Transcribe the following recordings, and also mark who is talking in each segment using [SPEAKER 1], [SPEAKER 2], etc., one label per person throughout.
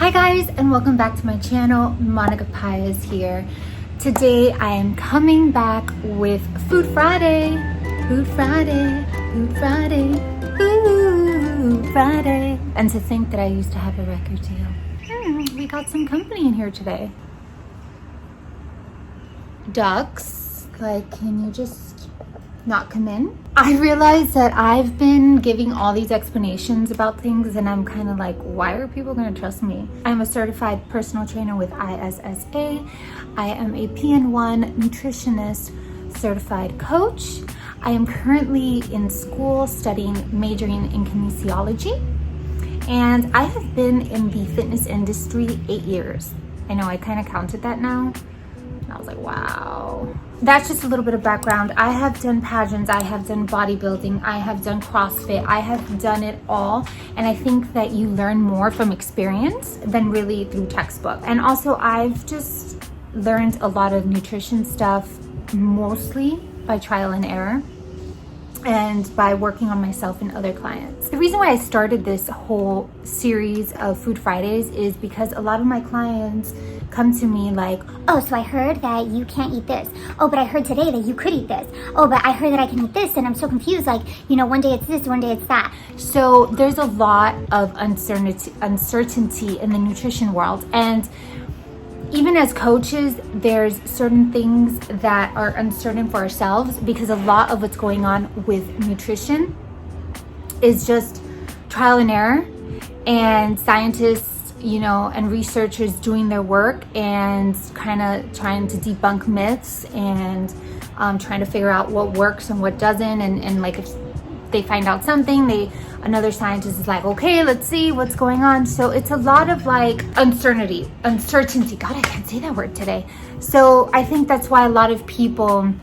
[SPEAKER 1] Hi guys, and welcome back to my channel. Monika Paez here. Today I am coming back with Food Friday. Food Friday, Food Friday, Food Friday. And to think that I used to have a record deal. We got some company in here today. Ducks, like, can you just not come in? I realized that I've been giving all these explanations about things and I'm kind of like, why are people going to trust me? I'm a certified personal trainer with ISSA. I am a PN1 nutritionist certified coach. I am currently in school majoring in kinesiology, and I have been in the fitness industry 8 years. I know I kind of counted that now. I was like, wow. That's just a little bit of background. I have done pageants, I have done bodybuilding, I have done CrossFit, I have done it all. And I think that you learn more from experience than really through textbook. And also I've just learned a lot of nutrition stuff, mostly by trial and error and by working on myself and other clients. The reason why I started this whole series of Food Fridays is because a lot of my clients come to me like,
[SPEAKER 2] oh, so I heard that you can't eat this. Oh, but I heard today that you could eat this. Oh, but I heard that I can eat this, and I'm so confused. Like, you know, one day it's this, one day it's that.
[SPEAKER 1] So there's a lot of uncertainty in the nutrition world. And even as coaches, there's certain things that are uncertain for ourselves because a lot of what's going on with nutrition is just trial and error, and scientists, you know, and researchers doing their work and kind of trying to debunk myths and trying to figure out what works and what doesn't. And like if they find out something, another scientist is like, okay, let's see what's going on. So it's a lot of like uncertainty. God, I can't say that word today. So I think that's why a lot of people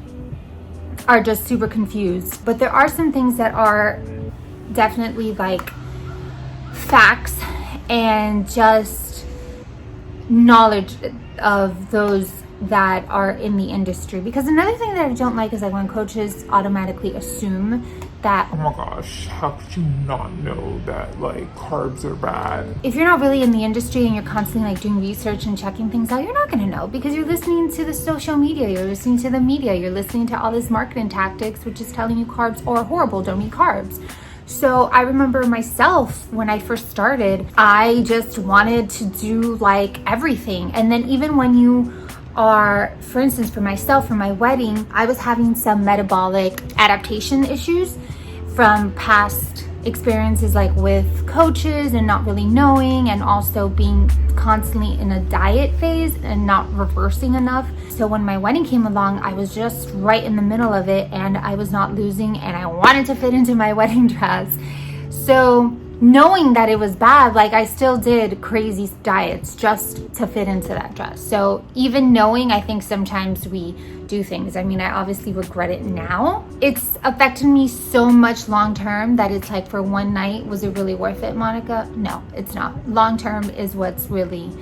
[SPEAKER 1] are just super confused. But there are some things that are definitely like facts and just knowledge of those that are in the industry. Because another thing that I don't like is like when coaches automatically assume that,
[SPEAKER 3] oh my gosh, how could you not know that like carbs are bad?
[SPEAKER 1] If you're not really in the industry and you're constantly like doing research and checking things out, you're not going to know because you're listening to the social media, you're listening to the media, you're listening to all this marketing tactics which is telling you carbs are horrible, don't eat carbs. So I remember myself when I first started, I just wanted to do like everything. And then even when you are, for instance, for myself, for my wedding, I was having some metabolic adaptation issues from past experiences like with coaches and not really knowing, and also being constantly in a diet phase and not reversing enough. So when my wedding came along, I was just right in the middle of it and I was not losing and I wanted to fit into my wedding dress. So knowing that it was bad, like I still did crazy diets just to fit into that dress. So even knowing, I think sometimes we do things. I mean, I obviously regret it now. It's affected me so much long term that it's like, for one night, was it really worth it, Monica? No, it's not. Long term is what's really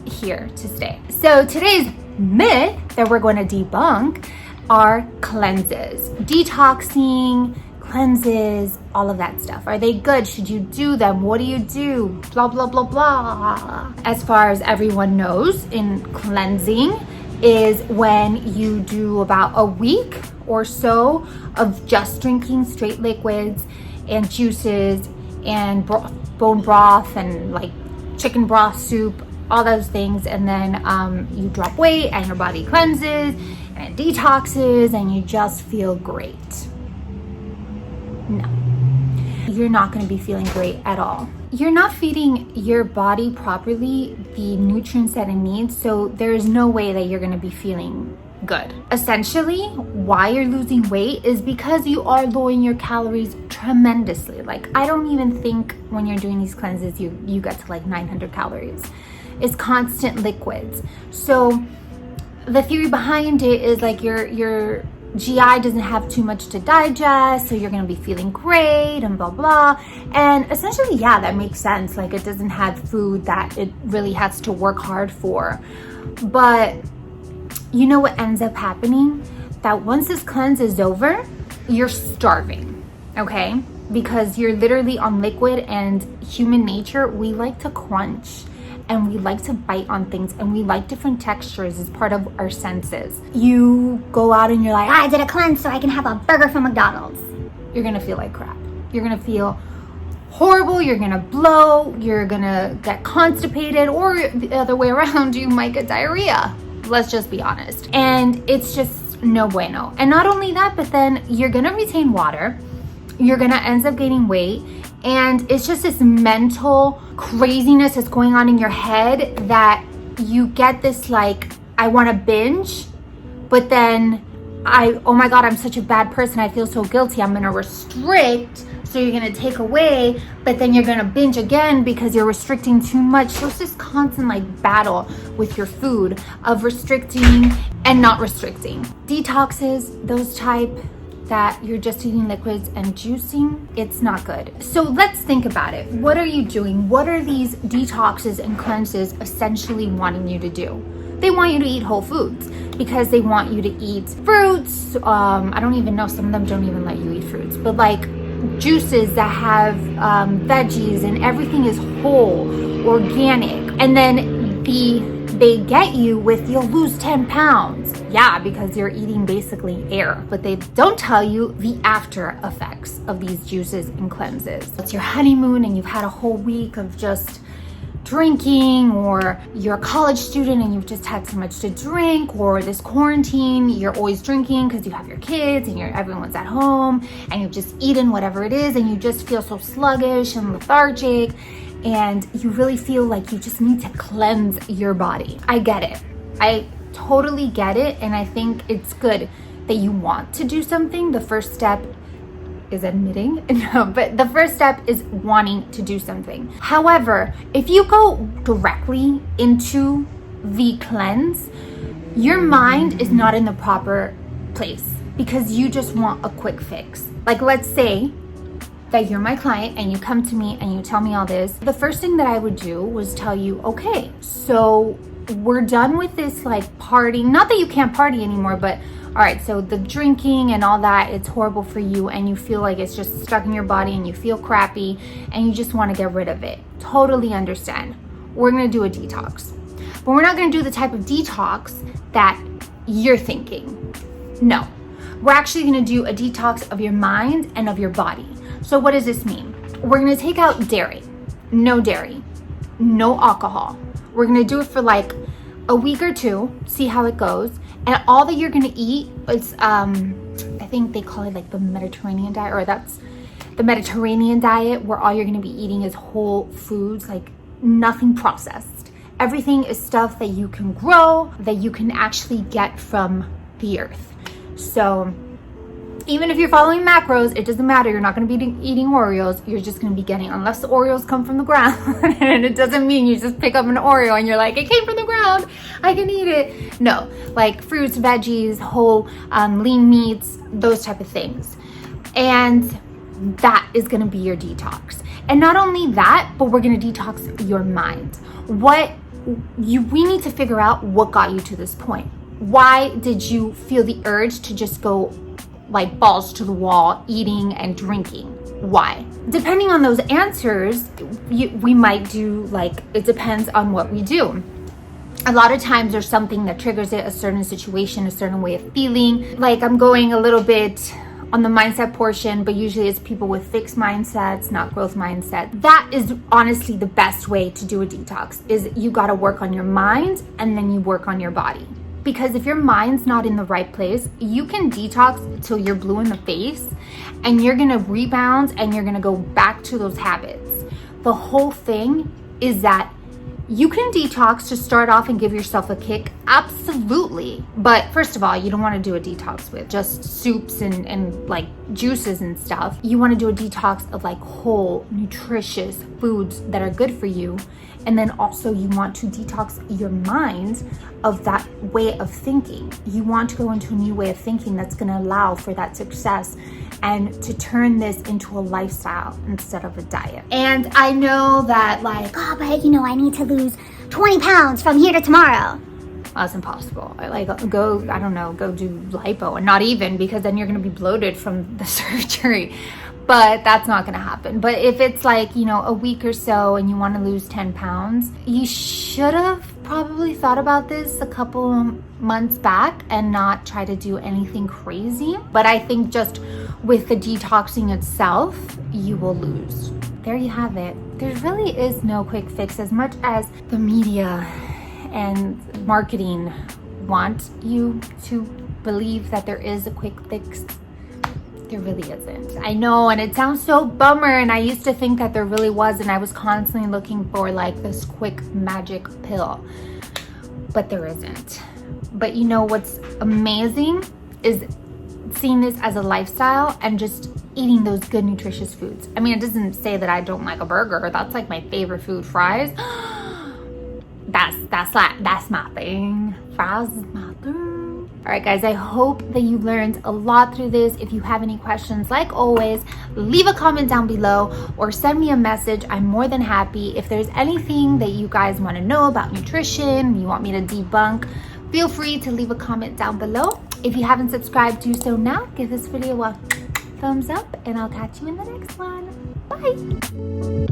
[SPEAKER 1] here to stay. So today's myth that we're going to debunk are cleanses, detoxing, cleanses, all of that stuff. Are they good? Should you do them? What do you do? Blah, blah, blah, blah. As far as everyone knows, in cleansing is when you do about a week or so of just drinking straight liquids and juices and bone broth and like chicken broth soup, all those things. And then you drop weight and your body cleanses and it detoxes and you just feel great. No, you're not going to be feeling great at all. You're not feeding your body properly the nutrients that it needs, so there is no way that you're going to be feeling good. Essentially, why you're losing weight is because you are lowering your calories tremendously. Like, I don't even think when you're doing these cleanses, you get to like 900 calories. It's constant liquids. So the theory behind it is like your GI doesn't have too much to digest, so you're gonna be feeling great and blah blah. And essentially, yeah, that makes sense. Like, it doesn't have food that it really has to work hard for. But you know what ends up happening? That once this cleanse is over, you're starving, okay? because you're literally on liquid, and human nature, we like to crunch and we like to bite on things and we like different textures as part of our senses. You go out and you're like,
[SPEAKER 2] I did a cleanse so I can have a burger from McDonald's.
[SPEAKER 1] you're gonna feel like crap. You're gonna feel horrible, you're gonna blow, you're gonna get constipated, or the other way around, you might get diarrhea. Let's just be honest. And it's just no bueno. And not only that, but then you're gonna retain water, you're gonna end up gaining weight, and it's just this mental craziness that's going on in your head that you get this like, I wanna binge, but then oh my God, I'm such a bad person, I feel so guilty, I'm gonna restrict, so you're gonna take away, but then you're gonna binge again because you're restricting too much. So it's this constant like battle with your food of restricting and not restricting. Detoxes, those type that you're just eating liquids and juicing, it's not good. So let's think about it. What are you doing? What are these detoxes and cleanses essentially wanting you to do? They want you to eat whole foods because they want you to eat fruits. I don't even know, some of them don't even let you eat fruits, but like juices that have veggies, and everything is whole, organic. And then they get you with, you'll lose 10 pounds. Yeah, because you're eating basically air. But they don't tell you the after effects of these juices and cleanses. It's your honeymoon and you've had a whole week of just drinking, or you're a college student and you've just had so much to drink, or this quarantine, you're always drinking because you have your kids and everyone's at home and you've just eaten whatever it is and you just feel so sluggish and lethargic and you really feel like you just need to cleanse your body. I get it. I totally get it, and I think it's good that you want to do something. The first step is admitting, no, but the first step is wanting to do something. However, if you go directly into the cleanse, your mind is not in the proper place because you just want a quick fix. Like, let's say that you're my client and you come to me and you tell me all this. The first thing that I would do was tell you, okay, so we're done with this like partying. Not that you can't party anymore, but all right, so the drinking and all that, it's horrible for you and you feel like it's just stuck in your body and you feel crappy and you just want to get rid of it. Totally understand. We're going to do a detox. But we're not going to do the type of detox that you're thinking. No. We're actually going to do a detox of your mind and of your body. So what does this mean? We're going to take out dairy. No alcohol. We're going to do it for like a week or two, see how it goes. And all that you're gonna eat is, I think they call it like the Mediterranean diet, or that's the Mediterranean diet, where all you're gonna be eating is whole foods, like nothing processed. Everything is stuff that you can grow, that you can actually get from the earth. So even if you're following macros, it doesn't matter. You're not going to be eating Oreos. You're just going to be getting, unless the Oreos come from the ground. And it doesn't mean you just pick up an Oreo and you're like, it came from the ground, I can eat it. No, like fruits, veggies, whole lean meats, those type of things. And that is going to be your detox. And not only that, but we're going to detox your mind. We need to figure out what got you to this point. Why did you feel the urge to just go like balls to the wall, eating and drinking? Why? Depending on those answers, we might do, like, it depends on what we do. A lot of times there's something that triggers it, a certain situation, a certain way of feeling. Like, I'm going a little bit on the mindset portion, but usually it's people with fixed mindsets, not growth mindset. That is honestly the best way to do a detox, is you got to work on your mind and then you work on your body. Because if your mind's not in the right place, you can detox till you're blue in the face and you're gonna rebound and you're gonna go back to those habits. The whole thing is that you can detox to start off and give yourself a kick, absolutely. But first of all, you don't want to do a detox with just soups and like juices and stuff. You want to do a detox of like whole, nutritious foods that are good for you. And then also you want to detox your mind of that way of thinking. You want to go into a new way of thinking that's going to allow for that success and to turn this into a lifestyle instead of a diet. And I know that like,
[SPEAKER 2] oh, but I need to lose 20 pounds from here to tomorrow.
[SPEAKER 1] That's impossible. Like, go do lipo, and not even, because then you're going to be bloated from the surgery. but that's not gonna happen. But if it's like, you know, a week or so and you want to lose 10 pounds, you should have probably thought about this a couple months back and not try to do anything crazy. But I think just with the detoxing itself, you will lose. There you have it. There really is no quick fix. As much as the media and marketing want you to believe that there is a quick fix, there really isn't. I know, and it sounds so bummer, and I used to think that there really was, and I was constantly looking for like this quick magic pill, but there isn't. But you know what's amazing is seeing this as a lifestyle and just eating those good nutritious foods. I mean, it doesn't say that I don't like a burger. That's like my favorite food. Fries. That's my thing. Fries is my thing. All right, guys, I hope that you learned a lot through this. If you have any questions, like always, leave a comment down below or send me a message. I'm more than happy. If there's anything that you guys want to know about nutrition, you want me to debunk, feel free to leave a comment down below. If you haven't subscribed, do so now. Give this video a thumbs up, and I'll catch you in the next one. Bye.